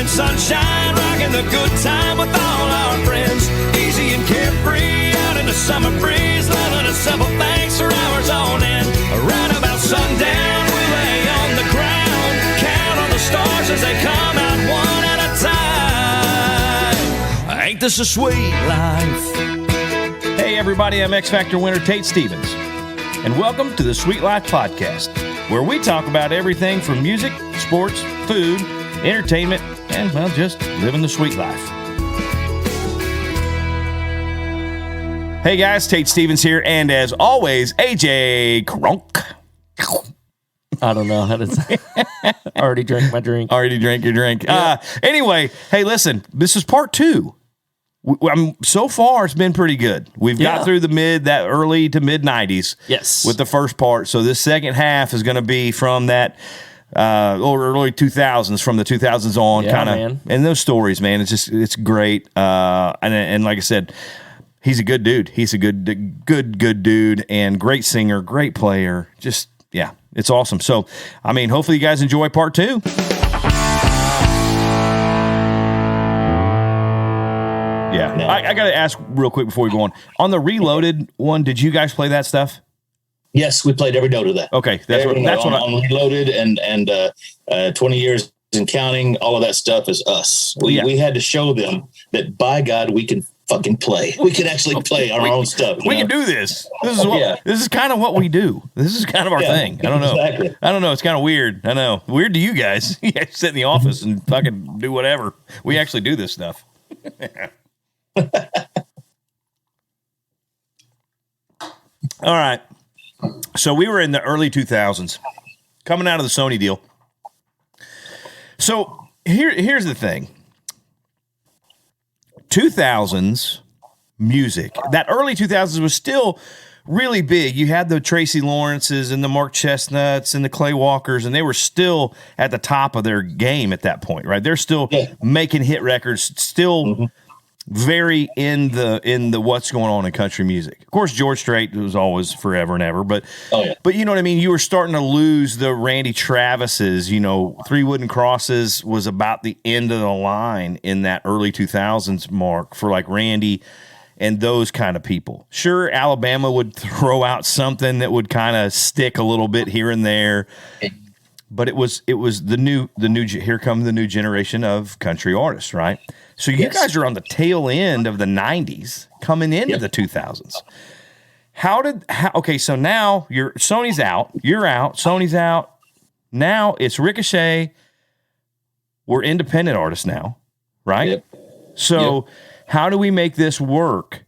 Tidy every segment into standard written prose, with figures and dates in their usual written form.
morning sunshine, rocking the good time with all our friends. Easy and carefree, out in the summer breeze, loving a simple things for hours on end. Right about sundown, we lay on the ground, count on the stars as they come out one at a time. Ain't this a sweet life? Hey everybody, I'm X Factor winner Tate Stevens, and welcome to the Sweet Life Podcast, where we talk about everything from music, sports, food, entertainment, and, well, just living the sweet life. Hey guys, Tate Stevens here, and as always, AJ Kronk. I don't know how to say it. Already drank my drink. Already drank your drink. Yeah. Anyway, hey, listen, this is part 2. So far, it's been pretty good. We've got through that early to mid 90s. Yes. With the first part. So this second half is going to be from that early 2000s, from the 2000s on, kind of. And those stories, man, it's great. And like I said, he's a good dude. He's a good dude, and great singer, great player. Just, yeah, it's awesome. So, I mean, hopefully you guys enjoy part 2. Yeah, no. I got to ask real quick before we go on. On the Reloaded one, did you guys play that stuff? Yes, we played every note of that. Okay, that's what on Reloaded and 20 years and counting. All of that stuff is us. We had to show them that, by God, we can fucking play. We can actually play our own stuff. We can do this. This is kind of what we do. This is kind of our thing. I don't know. Exactly. I don't know. It's kind of weird. I know. Weird to you guys. You guys sit in the office and fucking do whatever. We actually do this stuff. All right. So we were in the early 2000s, coming out of the Sony deal. So here's the thing. 2000s music, that early 2000s was still really big. You had the Tracy Lawrences and the Mark Chestnuts and the Clay Walkers, and they were still at the top of their game at that point, right? They're still making hit records, still very in the what's going on in country music. Of course, George Strait was always forever and ever, but you know what I mean? You were starting to lose the Randy Travises. You know, Three Wooden Crosses was about the end of the line in that early 2000s mark for like Randy and those kind of people. Sure, Alabama would throw out something that would kind of stick a little bit here and there, but it was the new here come the new generation of country artists, right? So you guys are on the tail end of the 90s, coming into the 2000s. Okay, so now Sony's out, you're out, Sony's out. Now it's Ricochet. We're independent artists now, right? Yep. So how do we make this work?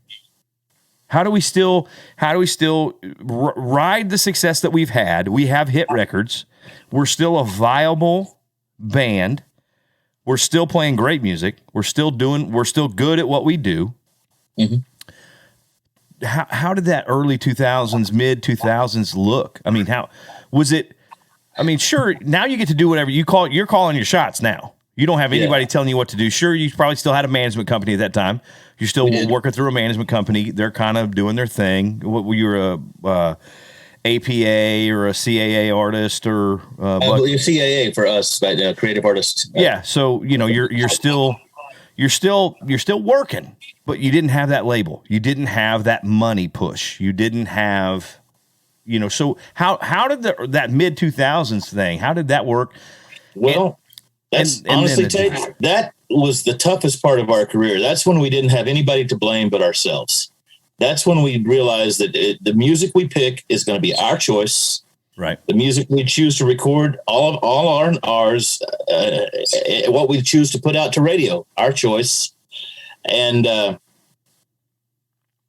How do we still ride the success that we've had? We have hit records. We're still a viable band. We're still playing great music. We're still good at what we do. Mm-hmm. How did that early 2000s, mid 2000s look? I mean, how was it? I mean, sure, now you get to do whatever you call. You're calling your shots now. You don't have anybody telling you what to do. Sure, you probably still had a management company at that time. You're still working through a management company. They're kind of doing their thing. You're a APA or a CAA artist, or I believe CAA for us, creative artists. Yeah, so you know you're still working, but you didn't have that label. You didn't have that money push. You didn't have, So how did that mid 2000s thing? How did that work? Well, honestly, Tate, that was the toughest part of our career. That's when we didn't have anybody to blame but ourselves. That's when we realized that the music we pick is going to be our choice. Right. The music we choose to record, all ours, what we choose to put out to radio, our choice. And the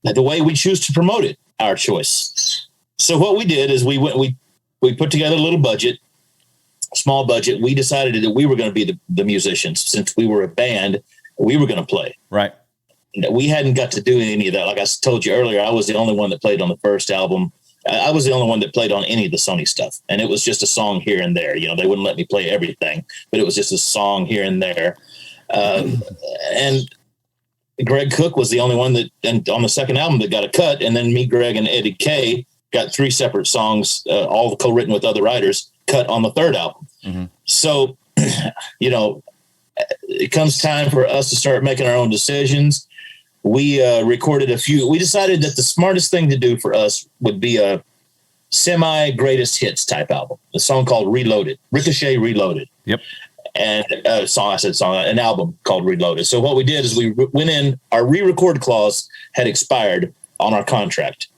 way we choose to promote it, our choice. So what we did is we put together a little budget, small budget. We decided that we were going to be the musicians. Since we were a band, we were going to play. Right. We hadn't got to do any of that. Like I told you earlier, I was the only one that played on the first album. I was the only one that played on any of the Sony stuff. And it was just a song here and there. They wouldn't let me play everything, but it was just a song here and there. And Greg Cook was the only one and on the second album that got a cut. And then me, Greg, and Eddie Kay got 3 separate songs, all co-written with other writers, cut on the third album. Mm-hmm. So, it comes time for us to start making our own decisions. We recorded a few. We decided that the smartest thing to do for us would be a semi greatest hits type album, a song called Reloaded, Ricochet Reloaded. Yep. And an album called Reloaded. So what we did is we went in, our re-record clause had expired on our contract.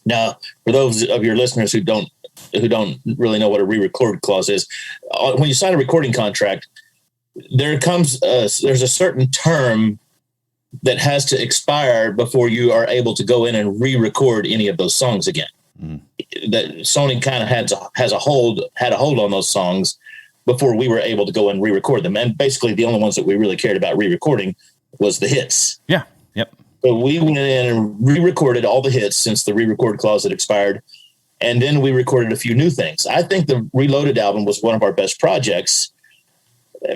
Now, for those of your listeners who don't really know what a re-record clause is, when you sign a recording contract, there's a certain term that has to expire before you are able to go in and re-record any of those songs again. That Sony kind of had a hold on those songs before we were able to go and re-record them. And basically the only ones that we really cared about re-recording was the hits. Yeah. Yep. So we went in and re-recorded all the hits since the re-record clause had expired. And then we recorded a few new things. I think the Reloaded album was one of our best projects,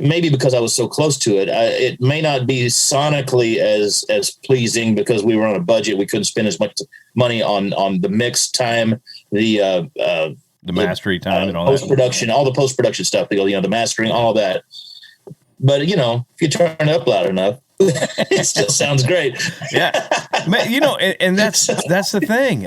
maybe because I was so close to it. It may not be sonically as pleasing because we were on a budget. We couldn't spend as much money on the mix time, the mastering time and all post-production, all the post-production stuff, the mastering, all that. But, if you turn it up loud enough, it still sounds great. Yeah. And that's the thing.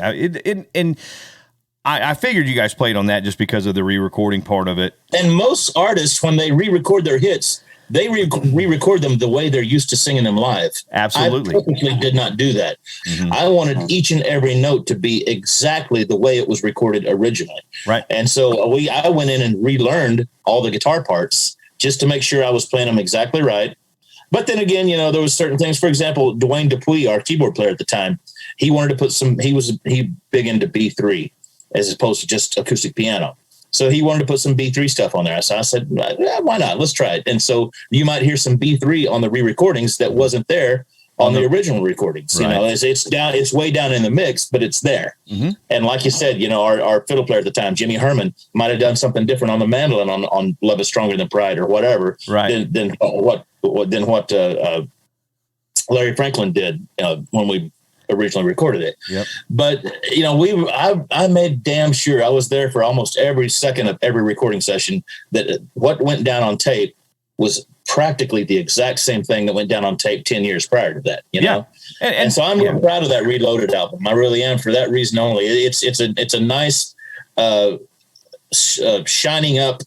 I figured you guys played on that just because of the re-recording part of it. And most artists, when they re-record their hits, they re-record them the way they're used to singing them live. Absolutely. I purposely did not do that. Mm-hmm. I wanted each and every note to be exactly the way it was recorded originally. Right. And so I went in and relearned all the guitar parts just to make sure I was playing them exactly right. But then again, there was certain things. For example, Dwayne Dupuis, our keyboard player at the time, he wanted to put he big into B3 as opposed to just acoustic piano. So he wanted to put some B3 stuff on there. So I said, why not? Let's try it. And so you might hear some B3 on the re-recordings that wasn't there on the original recordings. Right. It's way down in the mix, but it's there. Mm-hmm. And like you said, our fiddle player at the time, Jimmy Herman, might have done something different on the mandolin on Love Is Stronger Than Pride or whatever. Right. Than what Larry Franklin did when we originally recorded it. Yep. But I made damn sure I was there for almost every second of every recording session, that what went down on tape was practically the exact same thing that went down on tape 10 years prior to that, Yeah. And so I'm really proud of that Reloaded album. I really am, for that reason only. It's a nice shining up,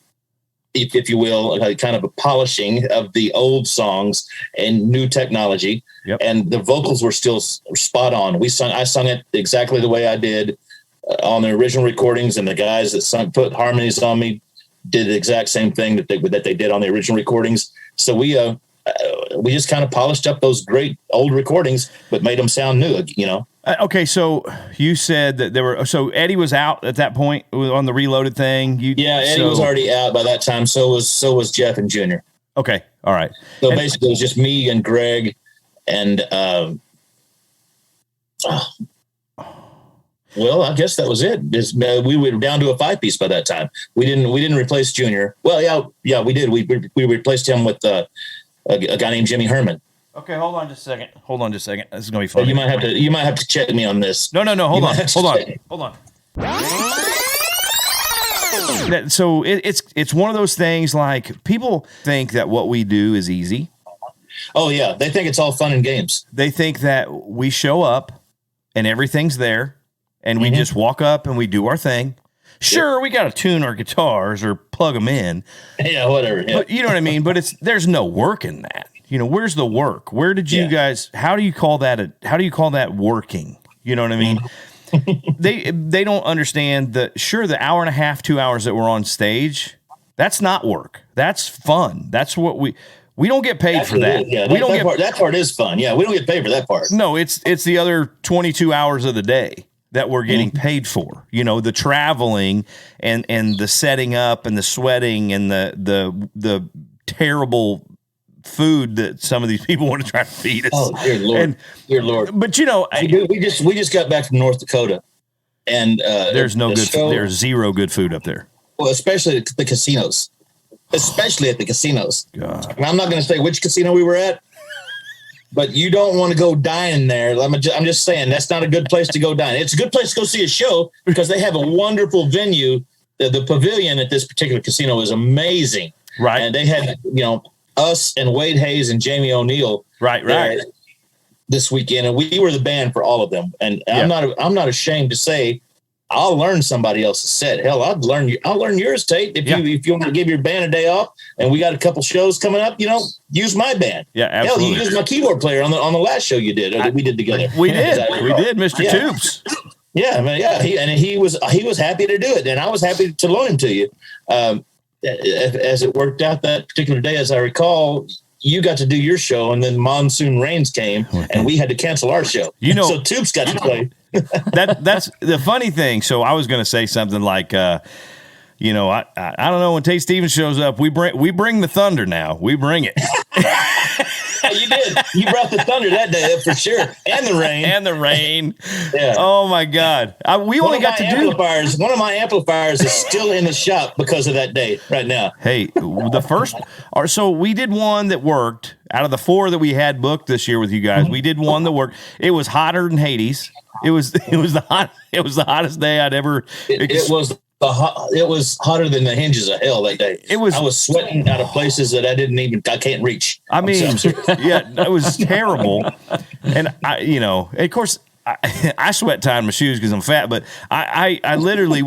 if you will, kind of a polishing of the old songs and new technology. Yep. And the vocals were still spot on. I sung it exactly the way I did on the original recordings, and the guys that put harmonies on me did the exact same thing that they did on the original recordings. So we just kind of polished up those great old recordings, but made them sound new. Okay, so you said that so Eddie was out at that point on the Reloaded thing. Eddie was already out by that time. So was Jeff and Junior. Okay, all right. So basically, it was just me and Greg, and well, I guess that was it. We were down to a 5-piece by that time. We didn't replace Junior. Well, yeah, we did. We replaced him with a guy named Jimmy Herman. Okay, hold on just a second. This is gonna be funny. You might have to check me on this. No. Hold on. So it's one of those things, like, people think that what we do is easy. Oh yeah, they think it's all fun and games. They think that we show up and everything's there, and we just walk up and we do our thing. Sure, we got to tune our guitars or plug them in. Yeah, whatever. Yeah. But you know what I mean? But there's no work in that. Where's the work? Where did you guys, how do you call that working? You know what I mean? They don't understand that. Sure, the hour and a half, 2 hours that we're on stage, that's not work. That's fun. That's what we don't get paid for that. Yeah, that part is fun. Yeah, we don't get paid for that part. No, it's the other 22 hours of the day that we're getting paid for. The traveling and the setting up and the sweating and the terrible food that some of these people want to try to feed us. Oh, dear Lord. Dear Lord. But we just got back from North Dakota, and there's zero good food up there. Well, especially at the casinos. God. And I'm not going to say which casino we were at, but you don't want to go dine there. I'm just saying that's not a good place to go dine. It's a good place to go see a show because they have a wonderful venue. The pavilion at this particular casino is amazing. Right. And they had, us and Wade Hayes and Jamie O'Neill. Right. This weekend, and we were the band for all of them. And I'm not ashamed to say I'll learn somebody else's set. Hell, I'll learn yours, Tate. If you want to give your band a day off, and we got a couple shows coming up, use my band. Yeah, absolutely. Hell, you used my keyboard player on the last show you did, or that we did together. We did, Mr. Toops. Yeah, man. Yeah, he was happy to do it, and I was happy to loan him to you. As it worked out that particular day, as I recall, you got to do your show, and then monsoon rains came, and we had to cancel our show. So Toops got to play. That's the funny thing. So I was going to say something like, I don't know, when Tate Stevens shows up, we bring the thunder now. We bring it. You did. You brought the thunder that day for sure, and the rain. Yeah. Oh my God. We only got to do one of my amplifiers is still in the shop because of that day right now. Hey, so we did one that worked out of the 4 that we had booked this year with you guys. We did one that worked. It was hotter than Hades. It was the hottest day I'd ever. It was hotter than the hinges of hell that day. I was sweating out of places that I can't reach. I mean, yeah, it was terrible. And of course, I sweat tying my shoes because I'm fat, but I literally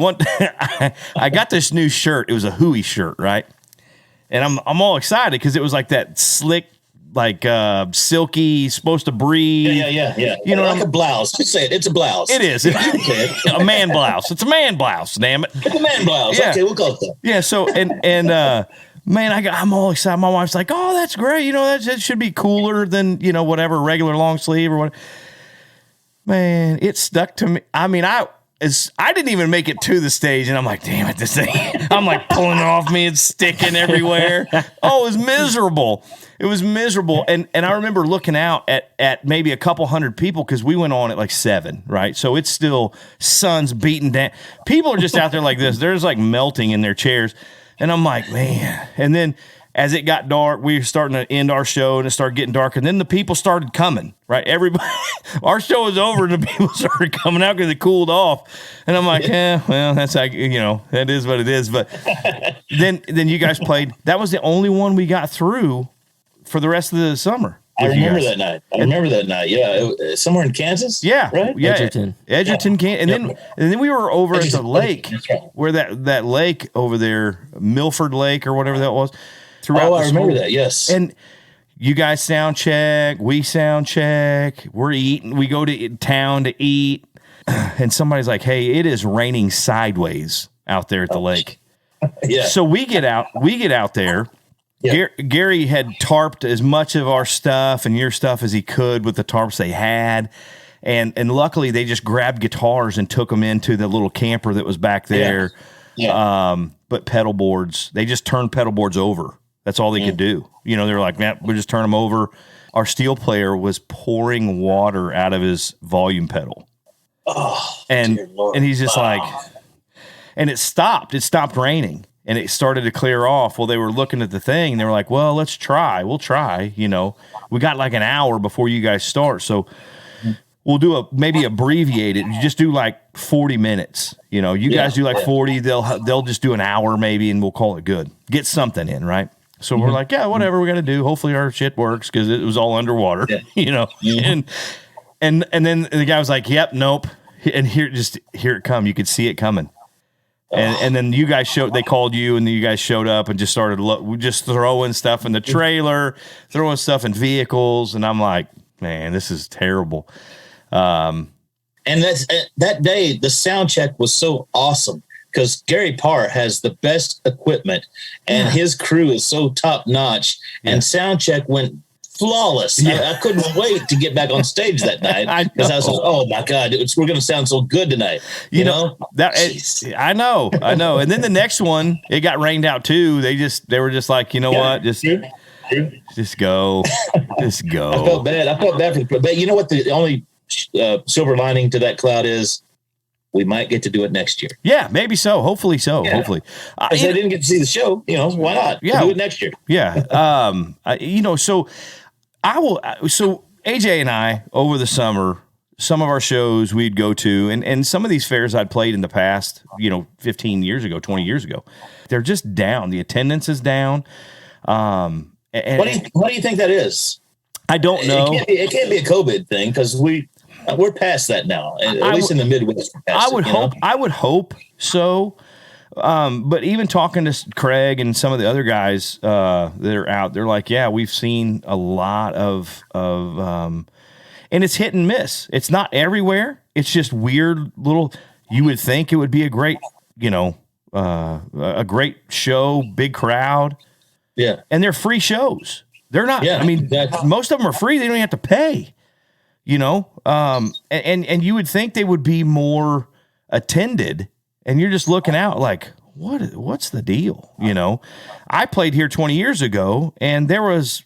I got this new shirt. It was a Huey shirt, right? And I'm all excited because it was like that slick, like silky, supposed to breathe. Yeah. Like a blouse. Just say it. It's a blouse. It is. A man blouse. It's a man blouse. Damn it. It's a man blouse. Yeah. Okay, we'll go with that. Yeah. So man, I'm all excited. My wife's like, "Oh, that's great. That should be cooler than whatever regular long sleeve or what." Man, it stuck to me. I mean, I didn't even make it to the stage, and I'm like, damn it, this thing. I'm like pulling it off me. It's sticking everywhere. Oh, it was miserable. It was miserable. And I remember looking out at maybe a couple hundred people because we went on at like 7, right? So it's still sun's beating down. People are just out there like this. They're just like melting in their chairs. And I'm like, man. And then as it got dark, we were starting to end our show, and it started getting dark. And then the people started coming, right? Everybody, our show was over, and the people started coming out because it cooled off. And I'm like, well, that's like, that is what it is. But then you guys played. That was the only one we got through for the rest of the summer. I remember that night. Yeah, somewhere in Kansas. Yeah, right. Yeah, Edgerton, yeah. Kansas. And then we were over at the lake, where that lake over there, Milford Lake or whatever that was. I remember that. Yes. And you guys sound check. We sound check. We're eating. We go to town to eat, and somebody's like, "Hey, it is raining sideways out there at the lake." Yeah. So we get out there. Yeah. Gary had tarped as much of our stuff and your stuff as he could with the tarps they had. And luckily they just grabbed guitars and took them into the little camper that was back there. Yeah. But pedal boards, they just turned pedal boards over. That's all they could do. They were like, man, we'll just turn them over. Our steel player was pouring water out of his volume pedal. Oh, and he's just like, and it stopped raining. And it started to clear off. Well, they were looking at the thing, and they were like, well, let's try. We'll try. We got like an hour before you guys start. So we'll do maybe abbreviate it. You just do like 40 minutes. You guys do like 40. They'll just do an hour maybe, and we'll call it good. Get something in, right? So we're like, yeah, whatever we're going to do. Hopefully our shit works because it was all underwater, And then the guy was like, yep, nope. And here it come. You could see it coming. And then you guys they called you, and then you guys showed up and just started just throwing stuff in the trailer, throwing stuff in vehicles. And I'm like, man, this is terrible. And that day, the sound check was so awesome because Gary Parr has the best equipment, and his crew is so top notch. Yeah. And sound check went flawless. Yeah. I couldn't wait to get back on stage that night because I was like, oh my God, we're going to sound so good tonight. You know I know. And then the next one, it got rained out too. They were just like, what? Just go. Just go. I felt bad but you know what? The only silver lining to that cloud is we might get to do it next year. Yeah, maybe so. Hopefully so. Yeah. Hopefully. If they didn't get to see the show, why not? Yeah. We'll do it next year. Yeah. So AJ and I, over the summer, some of our shows we'd go to, and some of these fairs I'd played in the past, 15 years ago, 20 years ago, they're just down. The attendance is down. And What do you think that is? I don't know. It can't be a COVID thing because we're past that now. At least in the Midwest. I would hope so. But even talking to Craig and some of the other guys that are out, they're like, yeah, we've seen a lot of and it's hit and miss. It's not everywhere. It's just weird little. You would think it would be a great, a great show, big crowd. Yeah, and they're free shows. They're not. Yeah, I mean, exactly. Most of them are free. They don't even have to pay. And you would think they would be more attended. And you're just looking out like, what's the deal? I played here 20 years ago, and there was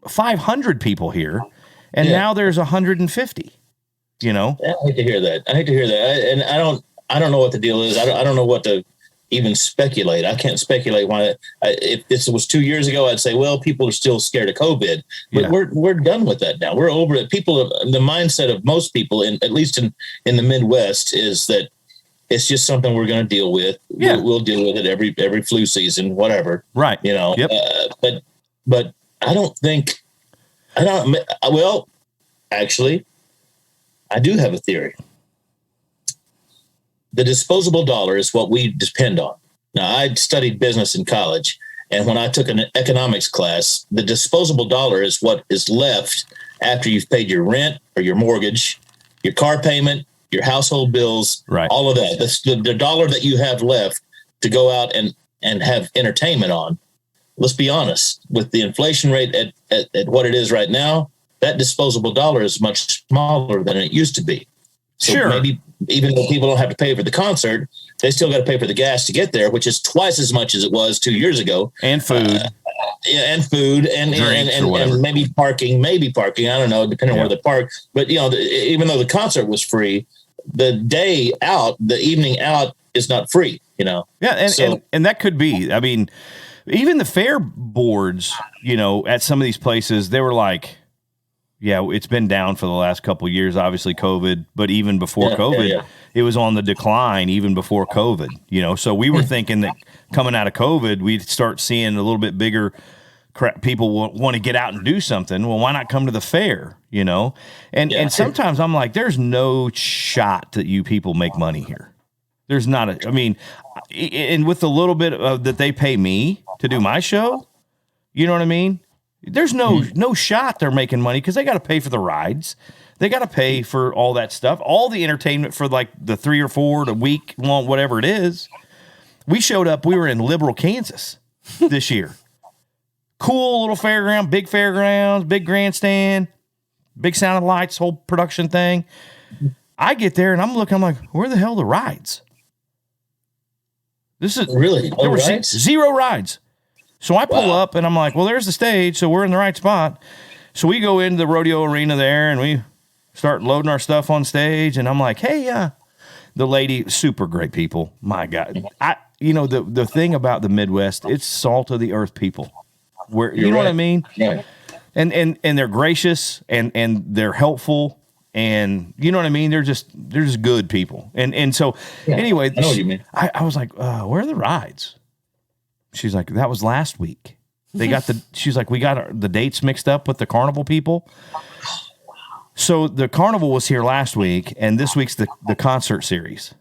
500 people here, and now there's 150. I hate to hear that. And I don't know what the deal is. I don't know what to even speculate. I can't speculate why. If this was 2 years ago, I'd say, well, people are still scared of COVID, but we're done with that now. We're over it. The mindset of most people, at least in the Midwest, is that it's just something we're going to deal with. Yeah. We'll deal with it every flu season, whatever. Right. Yep. But I don't think. Well, actually, I do have a theory. The disposable dollar is what we depend on. Now, I studied business in college, and when I took an economics class, the disposable dollar is what is left after you've paid your rent or your mortgage, your car payment, your household bills, right. All of that. The dollar that you have left to go out and have entertainment on. Let's be honest, with the inflation rate at what it is right now, that disposable dollar is much smaller than it used to be. So sure. Maybe even though people don't have to pay for the concert, they still got to pay for the gas to get there, which is twice as much as it was 2 years ago. And food. And food and maybe parking. I don't know, depending on where they park. But, even though the concert was free, the day out, the evening out is not free, Yeah. And that could be. I mean, even the fair boards, at some of these places, they were like, yeah, it's been down for the last couple of years, obviously COVID, but even before COVID, it was on the decline even before COVID, So we were thinking that coming out of COVID, we'd start seeing a little bit bigger people want to get out and do something. Well, why not come to the fair, And sometimes I'm like, there's no shot that you people make money here. There's not and with the little bit that they pay me to do my show, you know what I mean? There's no shot they're making money because they got to pay for the rides. They got to pay for all that stuff, all the entertainment for like the 3 or 4 the week long, whatever it is. We showed up. We were in Liberal, Kansas this year. Cool little fairground, big fairgrounds, big grandstand, big sound and lights, whole production thing. I get there and I'm like, where the hell are the rides? This is really there were zero rides. So I pull up and I'm like, well, there's the stage. So we're in the right spot. So we go into the rodeo arena there and we start loading our stuff on stage. And I'm like, hey, the lady, super great people. My God. The thing about the Midwest, it's salt of the earth people. You know what I mean? Yeah. And they're gracious and they're helpful. And you know what I mean? They're just good people. And so anyway, I know what you mean. I was like, where are the rides? She's like, that was last week. She's like, we got the dates mixed up with the carnival people. So the carnival was here last week, and this week's the concert series.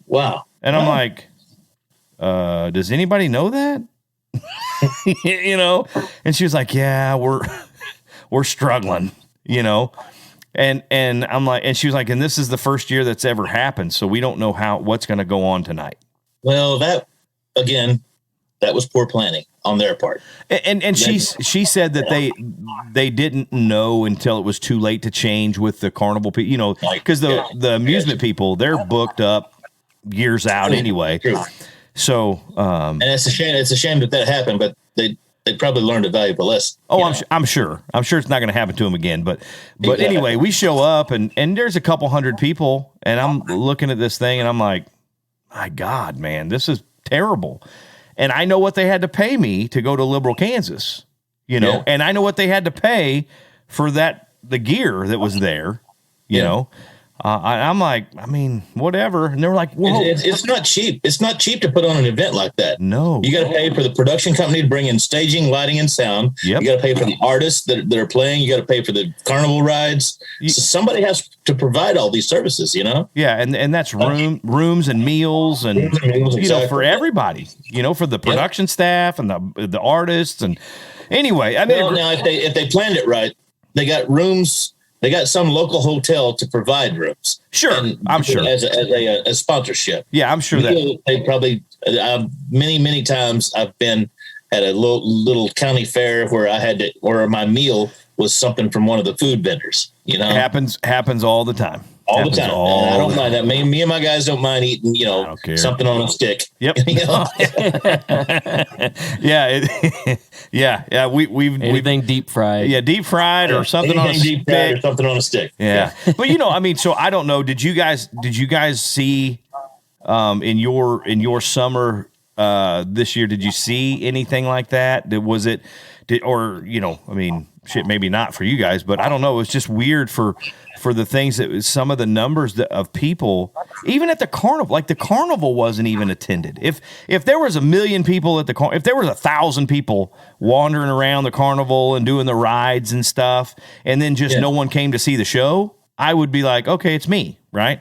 Wow. And I'm like, does anybody know that? And she was like, yeah, we're struggling, And I'm like, and she was like, and this is the first year that's ever happened, so we don't know what's going to go on tonight. Well, that was poor planning on their part. And she said that they didn't know until it was too late to change with the carnival people, because the amusement people, they're booked up years out anyway. True. So, and it's a shame. It's a shame that happened, but they probably learned a valuable lesson. Oh, I'm sure it's not going to happen to them again. But exactly. Anyway, we show up and there's a couple hundred people, and I'm looking at this thing and I'm like, my God, man, this is terrible. And I know what they had to pay me to go to Liberal, Kansas, and I know what they had to pay for the gear that was there, you know. I'm like, I mean, whatever. And they're like, whoa. It's not cheap. It's not cheap to put on an event like that. No. You got to pay for the production company to bring in staging, lighting, and sound. Yep. You got to pay for the artists that are playing. You got to pay for the carnival rides. So somebody has to provide all these services, you know? Yeah, and that's rooms and meals and exactly. You know, for everybody, you know, for the production staff and the artists. And anyway, I mean, well, now if they planned it right, they got rooms. They got some local hotel to provide rooms. Sure, I'm sure as a sponsorship. Yeah, I'm sure that they probably many times I've been at a little county fair where my meal was something from one of the food vendors. You know, happens all the time. All the time. And I don't mind that. Me and my guys don't mind eating, you know, something on a stick. Yep. You know? Yeah. We've anything deep fried. Yeah, deep fried or something on a stick. Or something on a stick. Yeah. But you know, I mean, so I don't know. Did you guys see in your summer this year? Did you see anything like that? Or you know, I mean, shit, maybe not for you guys, but I don't know. It was just weird for the things that some of the numbers of people, even at the carnival, like the carnival wasn't even attended. If there was 1 million people at the carnival, if there was 1,000 people wandering around the carnival and doing the rides and stuff, and then just no one came to see the show, I would be like, okay, it's me, right?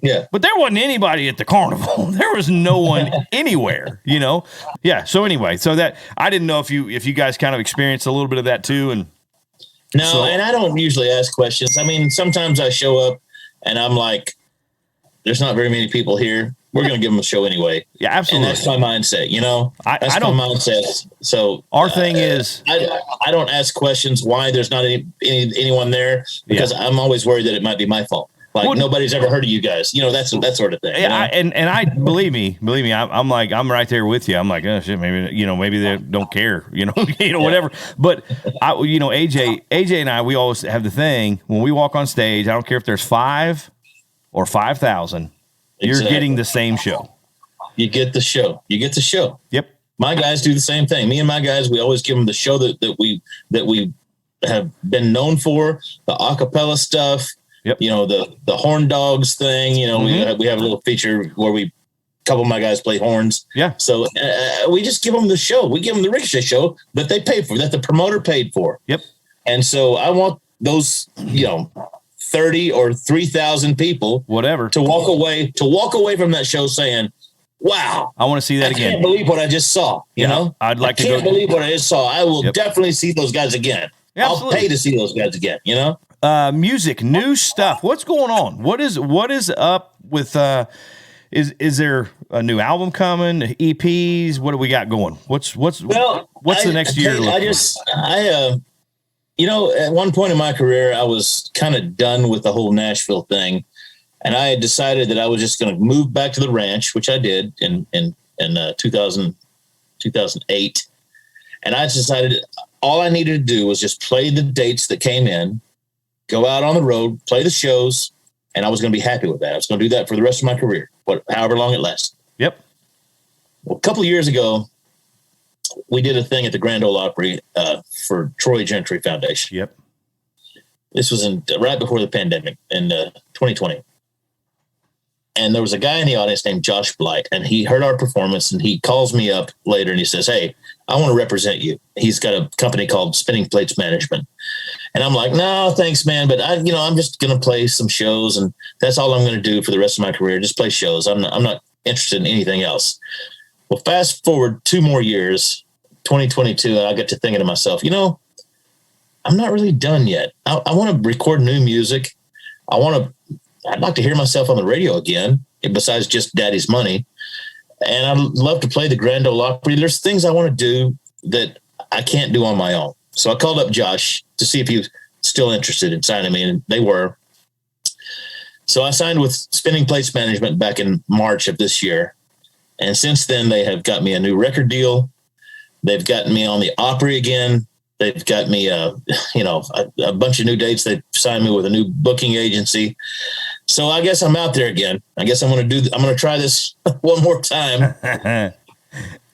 Yeah. But there wasn't anybody at the carnival. There was no one anywhere, you know? Yeah. So anyway, that I didn't know if you guys kind of experienced a little bit of that too. And and I don't usually ask questions. I mean, sometimes I show up and I'm like, there's not very many people here. We're going to give them a show anyway. Yeah, absolutely. And that's my mindset, you know? That's my mindset. So our thing is, I don't ask questions why there's not anyone there because I'm always worried that it might be my fault. Like nobody's ever heard of you guys, you know, that sort of thing. Yeah, and I believe me, I'm like, I'm right there with you. I'm like, oh shit, maybe they don't care, whatever. But AJ and I, we always have the thing when we walk on stage. I don't care if there's 5 or 5,000, you're getting the same show. You get the show. Yep. My guys do the same thing. Me and my guys, we always give them the show that we have been known for, the acapella stuff. Yep. You know, the horn dogs thing, you know, we have a little feature where a couple of my guys play horns. Yeah. So we just give them the show. We give them the Ricochet show that they paid for, that the promoter paid for. Yep. And so I want those, 30 or 3,000 people, whatever, to walk away from that show saying, wow, I want to see that again. I can't believe what I just saw. You know, I'd like to can't believe what I just saw. I will definitely see those guys again. Absolutely. I'll pay to see those guys again, you know? Music, new stuff. What's going on? What is up with? Is there a new album coming? EPs? What do we got going? What's the next year? At one point in my career, I was kind of done with the whole Nashville thing, and I had decided that I was just going to move back to the ranch, which I did in 2008, and I decided all I needed to do was just play the dates that came in. Go out on the road, play the shows, and I was going to be happy with that. I was going to do that for the rest of my career, however long it lasts. Yep. Well, a couple of years ago, we did a thing at the Grand Ole Opry for Troy Gentry Foundation. Yep. This was right before the pandemic in 2020. And there was a guy in the audience named Josh Blight, and he heard our performance, and he calls me up later, and he says, hey, I want to represent you. He's got a company called Spinning Plates Management. And I'm like, no, thanks, man. But I'm just going to play some shows, and that's all I'm going to do for the rest of my career. Just play shows. I'm not interested in anything else. Well, fast forward 2 more years, 2022, and I get to thinking to myself, I'm not really done yet. I want to record new music. I'd like to hear myself on the radio again, besides just Daddy's Money. And I'd love to play the Grand Ole Opry. There's things I want to do that I can't do on my own. So I called up Josh to see if he was still interested in signing me, and they were. So I signed with Spinning Plates Management back in March of this year. And since then, they have got me a new record deal. They've gotten me on the Opry again. They've got me a bunch of new dates. They've signed me with a new booking agency. So I guess I'm out there again. I guess I'm going to try this one more time.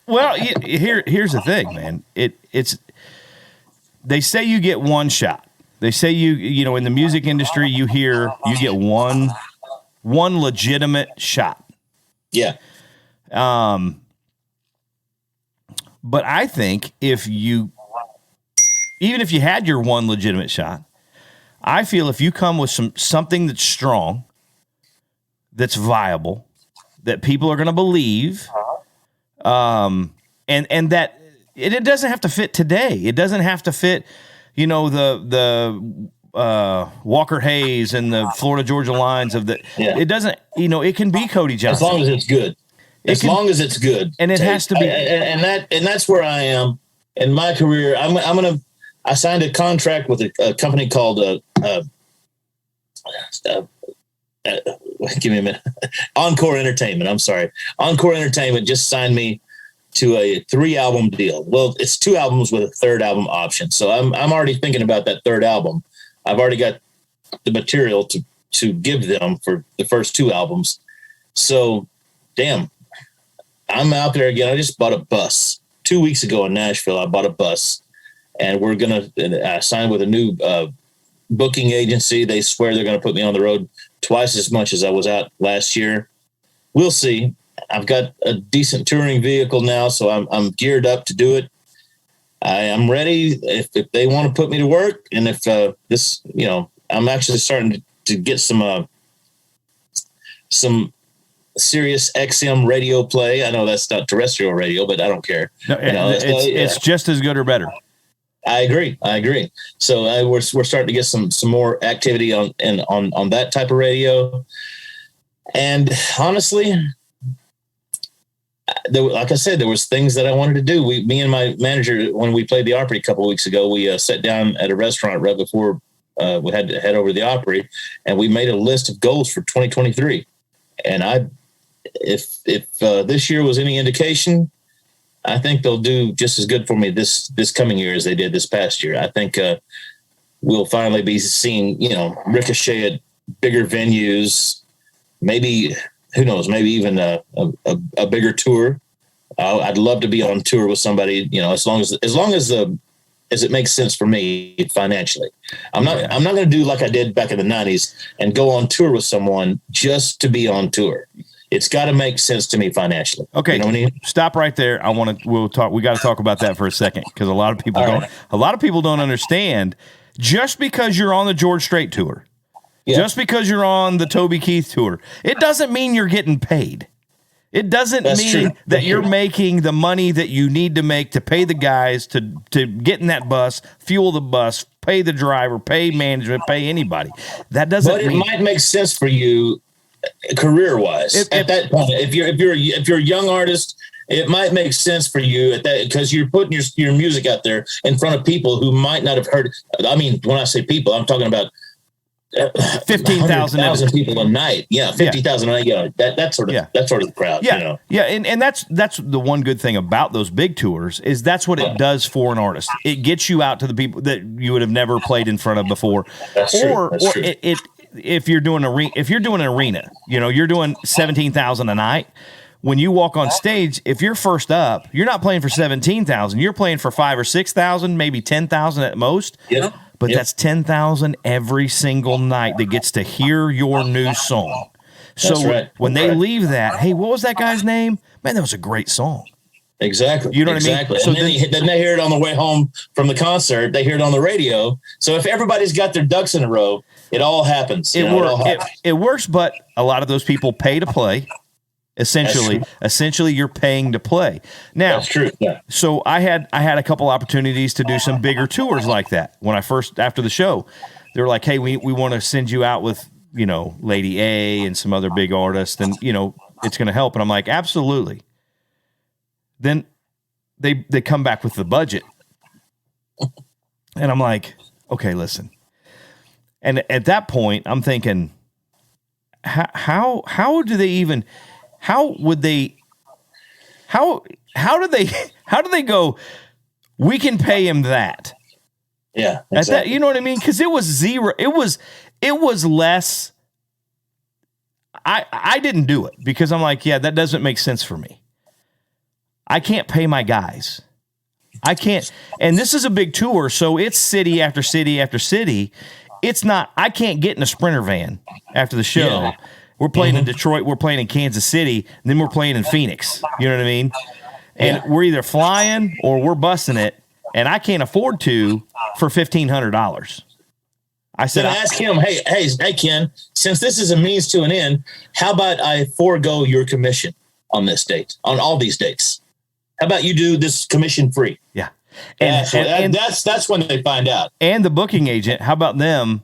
Well, here's the thing, man. They say you get one shot. They say you know, in the music industry, you get one legitimate shot. Yeah. But I think even if you had your one legitimate shot, I feel if you come with something that's strong, that's viable, that people are going to believe, and that it doesn't have to fit today. It doesn't have to fit, you know, the Walker Hayes and the Florida Georgia Lines of the. Yeah. It doesn't, you know, it can be Cody Johnson As long as it's good. Long as it's good, and it has to be, and that's where I am in my career. I signed a contract with a company called give me a minute. Encore Entertainment. I'm sorry, Encore Entertainment just signed me to a 3-album deal. Well, it's 2 albums with a 3rd album option. So I'm already thinking about that 3rd album. I've already got the material to give them for the first 2 albums. So, damn. I'm out there again. I just bought a bus 2 weeks ago in Nashville. I bought a bus, and we're going to sign with a new booking agency. They swear they're going to put me on the road twice as much as I was out last year. We'll see. I've got a decent touring vehicle now, so I'm geared up to do it. I'm ready if they want to put me to work. And if this, you know, I'm actually starting to get some Sirius XM radio play. I know that's not terrestrial radio, but I don't care. No, it's just as good or better. I agree. So we're starting to get some more activity on that type of radio. And honestly, like I said, there was things that I wanted to do. Me and my manager, when we played the Opry a couple of weeks ago, we sat down at a restaurant right before we had to head over to the Opry, and we made a list of goals for 2023. And if this year was any indication, I think they'll do just as good for me this coming year as they did this past year. I think we'll finally be seeing, you know, Ricochet at bigger venues, maybe, who knows, maybe even a bigger tour. I'd love to be on tour with somebody, you know, as long as it makes sense for me financially. I'm not going to do like I did back in the 90s and go on tour with someone just to be on tour. It's got to make sense to me financially. Okay, you know what I mean? Stop right there. We'll talk. We got to talk about that for a second, because a lot of people don't understand. Just because you're on the George Strait tour, just because you're on the Toby Keith tour, it doesn't mean you're getting paid. It doesn't mean that you're making the money that you need to make to pay the guys to get in that bus, fuel the bus, pay the driver, pay management, pay anybody. That doesn't. But it might make sense for you career-wise at that point. If you're a young artist, it might make sense for you at that, because you're putting your music out there in front of people who might not have heard. I mean, when I say people, I'm talking about 15,000 people a night. Yeah, 50,000 a night. Yeah, that sort of the crowd. Yeah, you know? Yeah, and that's the one good thing about those big tours is that's what it does for an artist. It gets you out to the people that you would have never played in front of before. That's true. If you're doing an arena, you know, you're doing 17,000 a night. When you walk on stage, if you're first up, you're not playing for 17,000. You're playing for 5,000 or 6,000, maybe 10,000 at most. Yeah. But that's 10,000 every single night that gets to hear your new song. So when they leave that, hey, what was that guy's name? Man, that was a great song. Exactly. You know what I mean? So then they hear it on the way home from the concert. They hear it on the radio. So if everybody's got their ducks in a row, it all happens. It works, but a lot of those people pay to play. Essentially, you're paying to play. Now, that's true. Yeah. So I had a couple opportunities to do some bigger tours like that. When after the show, they were like, "Hey, we want to send you out with, you know, Lady A and some other big artists, and you know it's going to help." And I'm like, "Absolutely." Then they come back with the budget, and I'm like, "Okay, listen." And at that point, I'm thinking, how do they go, we can pay him that? Yeah. Exactly. At that, you know what I mean? Because it was zero. It was less. I didn't do it because I'm like, yeah, that doesn't make sense for me. I can't pay my guys I can't. And this is a big tour, so it's city after city after city. It's not. I can't get in a Sprinter van after the show. Yeah. We're playing in Detroit. We're playing in Kansas City. And then we're playing in Phoenix. You know what I mean? And we're either flying or we're busting it. And I can't afford to for $1,500. I said, Then ask him, hey, Ken, since this is a means to an end, how about I forego your commission on this date, on all these dates? How about you do this commission free? yeah. And that's when they find out. And the booking agent, how about them?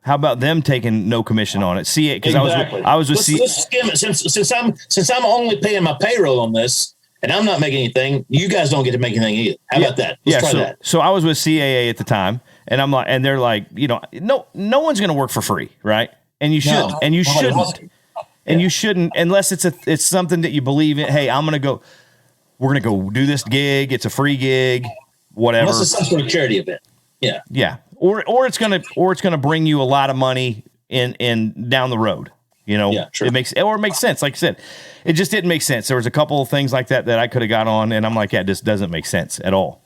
How about them taking no commission on it? See it because Exactly. I was with Let's skim it. Since I'm only paying my payroll on this, and I'm not making anything, you guys don't get to make anything either. How about that? Let's try that. So I was with CAA at the time, and I'm like, and they're like, no one's going to work for free, right? And you shouldn't, and you nobody wants shouldn't, to. and you shouldn't, unless it's something that you believe in. Hey, we're going to go do this gig. It's a free gig, whatever. Unless it's some sort of charity event. Yeah. Yeah. Or it's gonna bring you a lot of money in down the road. Yeah, sure. It makes sense. Like I said, it just didn't make sense. There was a couple of things like that I could have got on, and I'm like, yeah, this doesn't make sense at all.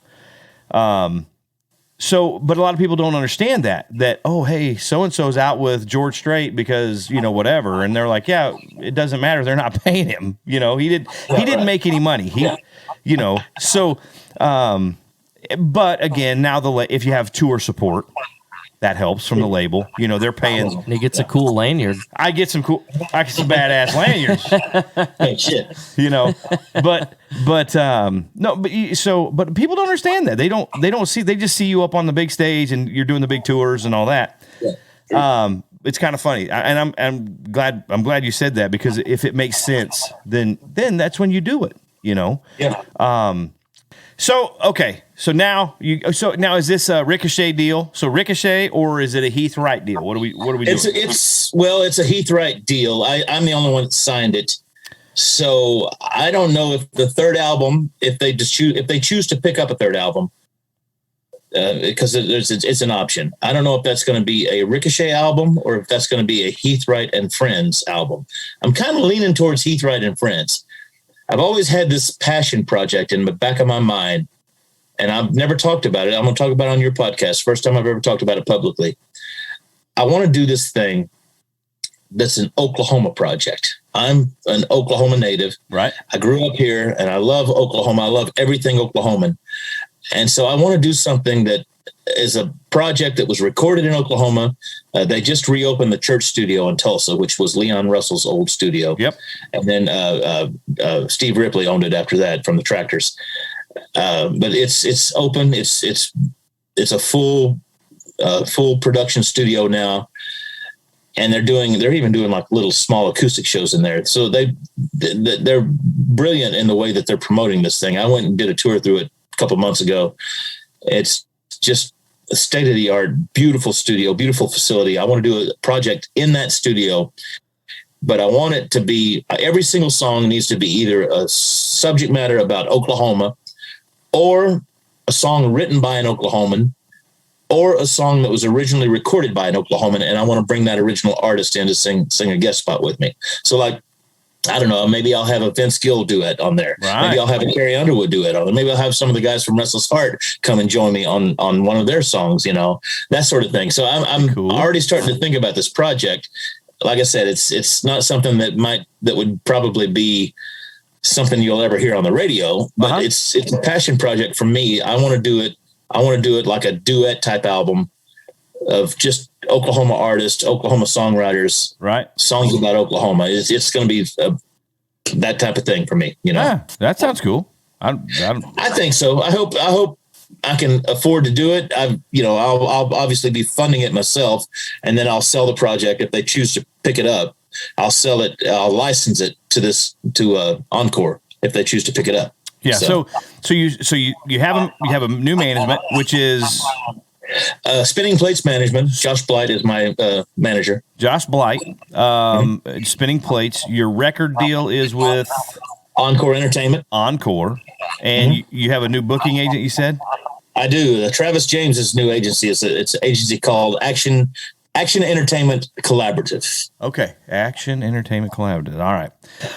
So, but a lot of people don't understand that, oh, hey, so-and-so's out with George Strait because, whatever. And they're like, yeah, it doesn't matter. They're not paying him. He didn't make any money. So, but again, now if you have tour support, that helps from the label. They're paying. And he gets a cool lanyard. I get some badass lanyards. Hey, shit. But people don't understand that. They don't see. They just see you up on the big stage and you're doing the big tours and all that. Yeah, it's kind of funny, and I'm glad you said that, because if it makes sense, then that's when you do it. Yeah. So now is this a Ricochet deal? So Ricochet, or is it a Heath Wright deal? What are we doing? It's a Heath Wright deal. I'm the only one that signed it. So I don't know if the third album, if they choose to pick up a third album, because it's an option. I don't know if that's going to be a Ricochet album or if that's going to be a Heath Wright and Friends album. I'm kind of leaning towards Heath Wright and Friends. I've always had this passion project in the back of my mind, and I've never talked about it. I'm going to talk about it on your podcast. First time I've ever talked about it publicly. I want to do this thing that's an Oklahoma project. I'm an Oklahoma native. Right. I grew up here, and I love Oklahoma. I love everything Oklahoman. And so I want to do something that is a project that was recorded in Oklahoma. They just reopened the church studio in Tulsa, which was Leon Russell's old studio. Yep. And then Steve Ripley owned it after that from the Tractors. But it's open. It's a full production studio now. And they're even doing like little small acoustic shows in there. So they're brilliant in the way that they're promoting this thing. I went and did a tour through it a couple months ago. It's just a state-of-the-art, beautiful studio, beautiful facility. I want to do a project in that studio, but I want it to be, every single song needs to be either a subject matter about Oklahoma, or a song written by an Oklahoman, or a song that was originally recorded by an Oklahoman, and I want to bring that original artist in to sing a guest spot with me. So, like, I don't know, maybe I'll have a Vince Gill duet on there. Right. Maybe I'll have a Carrie Underwood duet on there. Maybe I'll have some of the guys from Restless Heart come and join me on one of their songs, that sort of thing. So I'm cool. already starting to think about this project. Like I said, it's not something that would probably be something you'll ever hear on the radio, but it's a passion project for me. I want to do it like a duet type album of just Oklahoma artists, Oklahoma songwriters, right? Songs about Oklahoma. It's going to be that type of thing for me. Yeah, that sounds cool. I think so. I hope I can afford to do it. I'll obviously be funding it myself, and then I'll sell the project if they choose to pick it up. I'll sell it. I'll license it to Encore if they choose to pick it up. Yeah. So you have a new management, which is Spinning Plates Management. Josh Blight is my manager. Josh Blight. Spinning Plates. Your record deal is with Encore Entertainment. Encore, and you have a new booking agent. You said. I do. Travis James's new agency. It's an agency called Action Entertainment Collaborative. Okay. Action Entertainment Collaborative.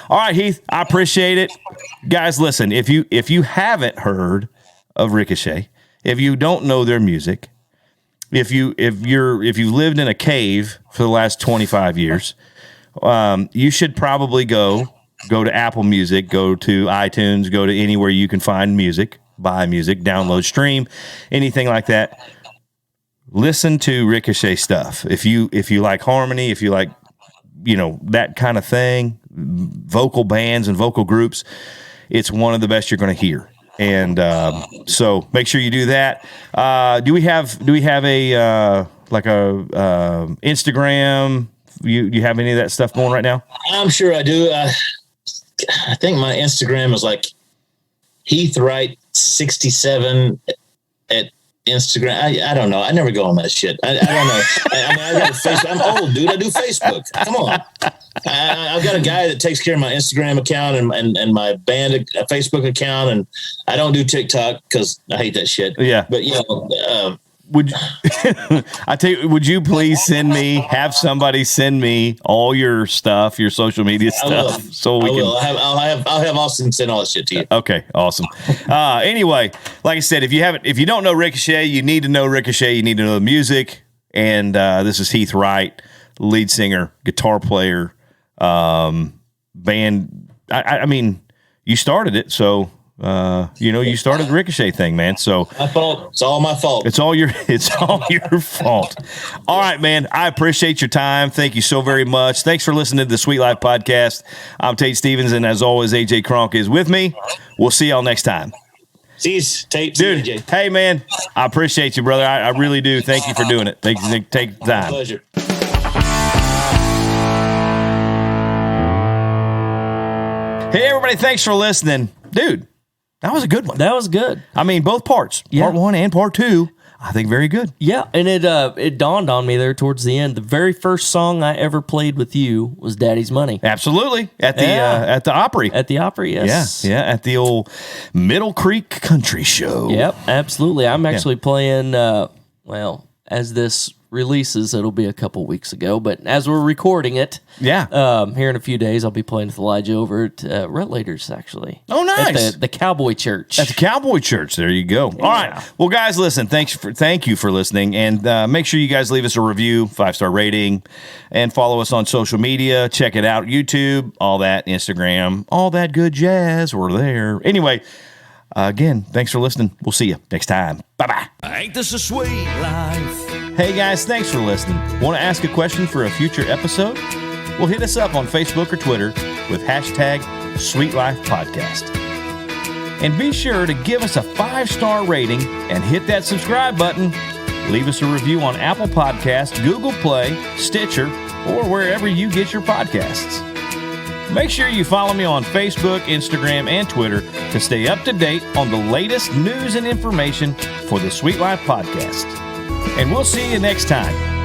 All right, Heath. I appreciate it. Guys, listen, if you haven't heard of Ricochet, if you don't know their music, if you've lived in a cave for the last 25 years, you should probably go to Apple Music, go to iTunes, go to anywhere you can find music, buy music, download, stream, anything like that. Listen to Ricochet stuff. If you like harmony, if you like, that kind of thing, vocal bands and vocal groups, it's one of the best you're going to hear. And so make sure you do that. Do we have a Instagram? You have any of that stuff going right now? I'm sure I do. I think my Instagram is like Heath Wright 67 at Instagram. I don't know. I never go on that shit. I don't know. I got a Facebook. I'm old, dude. I do Facebook. Come on. I've got a guy that takes care of my Instagram account and my band Facebook account, and I don't do TikTok because I hate that shit. Yeah. But would you please have somebody send me all your stuff, your social media stuff, so we can. I'll have Austin send all that shit to you. Okay, awesome. Anyway, like I said, if you don't know Ricochet, you need to know Ricochet. You need to know the music. And this is Heath Wright, lead singer, guitar player, band. I mean, you started it, so. You started the Ricochet thing, man. So my fault. It's all my fault. It's all your fault. All right, man. I appreciate your time. Thank you so very much. Thanks for listening to the Sweet Life Podcast. I'm Tate Stevens, and as always, AJ Kronk is with me. We'll see y'all next time. See you, Tate. Dude, AJ. Hey, man. I appreciate you, brother. I really do. Thank you for doing it. Thank you. Take the time. My pleasure. Hey, everybody. Thanks for listening. Dude. That was a good one. That was good. I mean, both parts, part 1 and part 2, I think very good. Yeah, and it dawned on me there towards the end. The very first song I ever played with you was "Daddy's Money." Absolutely, at the Opry. At the Opry, yes. Yeah, at the old Middle Creek Country Show. Yep, absolutely. I'm actually playing. As this releases, it'll be a couple weeks ago, but as we're recording it, here in a few days, I'll be playing with Elijah over at Rutledger's, actually. Oh, nice. At the Cowboy Church. At the Cowboy Church. There you go. Yeah. All right. Well, guys, listen, thank you for listening, and make sure you guys leave us a review, 5-star rating, and follow us on social media. Check it out, YouTube, all that, Instagram, all that good jazz. We're there. Anyway, again, thanks for listening. We'll see you next time. Bye-bye. Ain't this a sweet life? Hey guys, thanks for listening. Want to ask a question for a future episode? Well, hit us up on Facebook or Twitter with hashtag SweetLifePodcast. And be sure to give us a 5-star rating and hit that subscribe button. Leave us a review on Apple Podcasts, Google Play, Stitcher, or wherever you get your podcasts. Make sure you follow me on Facebook, Instagram, and Twitter to stay up to date on the latest news and information for the Sweet Life Podcast. And we'll see you next time.